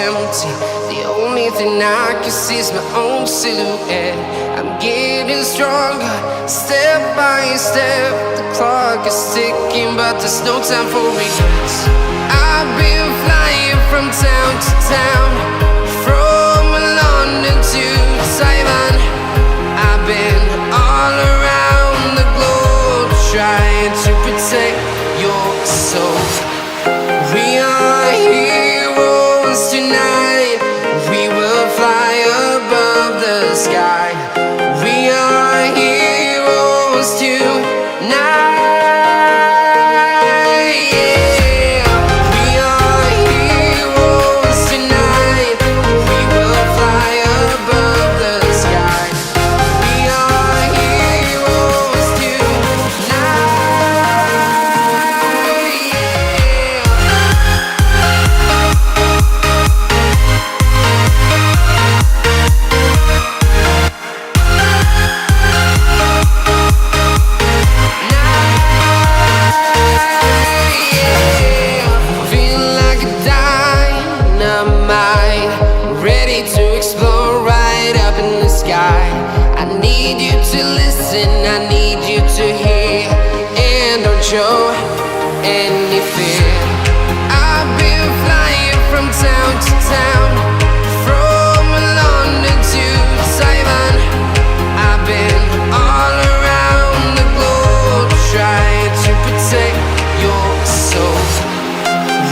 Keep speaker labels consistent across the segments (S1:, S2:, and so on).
S1: empty. The only thing I can see is my own silhouette. I'm getting stronger, step by step. The clock is ticking, but there's no time for regrets. I've been flying from town to town, from London to Taiwan. I've been all around the globe, trying to protect your soul. We are heroes tonight. We will fly above the sky. We are heroes tonight. Yeah. We are heroes tonight. We will fly above the sky. We are heroes tonight. Feel like a dynamite, ready to explode right up in the sky. I need you to listen, I need you to hear, and don't show any fear. I've been flying from town to town, from London to Taiwan. I've been all around the globe, trying to protect your soul.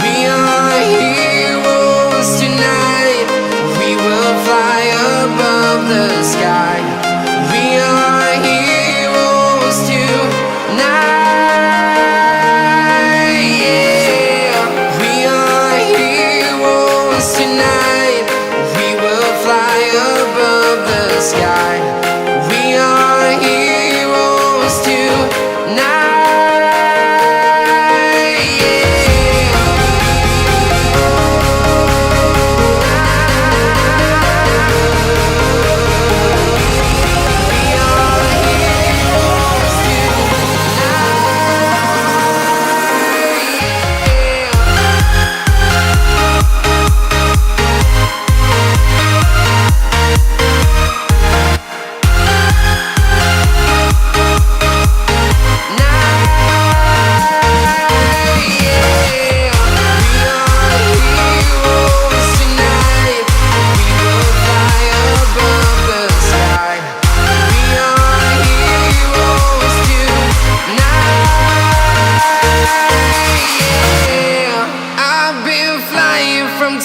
S1: We are heroes tonight. We will fly above the sky. We are heroes tonight. Yeah. We are heroes tonight. We will fly above the sky. We are heroes tonight.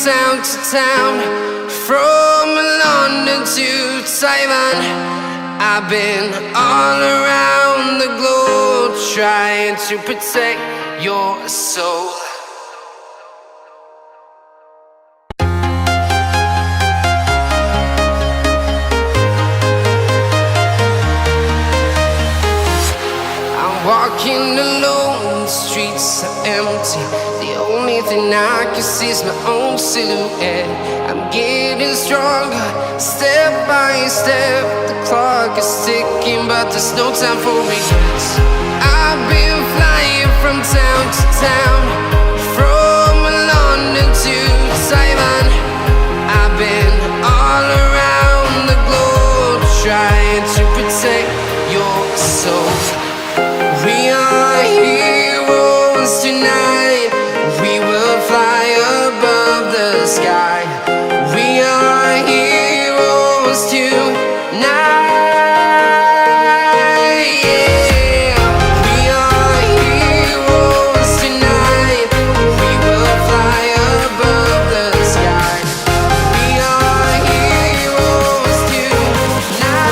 S1: Town to town, from London to Taiwan. I've been all around the globe, trying to protect your soul. I'm walking alone, the streets are empty. The only thing I can see is my own silhouette. I'm getting stronger, step by step. The clock is ticking, but there's no time for regrets. I've been flying from town to town, from London to Taiwan. I've been all around the globe, trying to protect your soul. We are heroes tonight. We will fly above the sky. We are heroes tonight. Yeah. We are heroes tonight. We will fly above the sky. We are heroes tonight.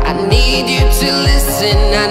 S1: I need you to listen, I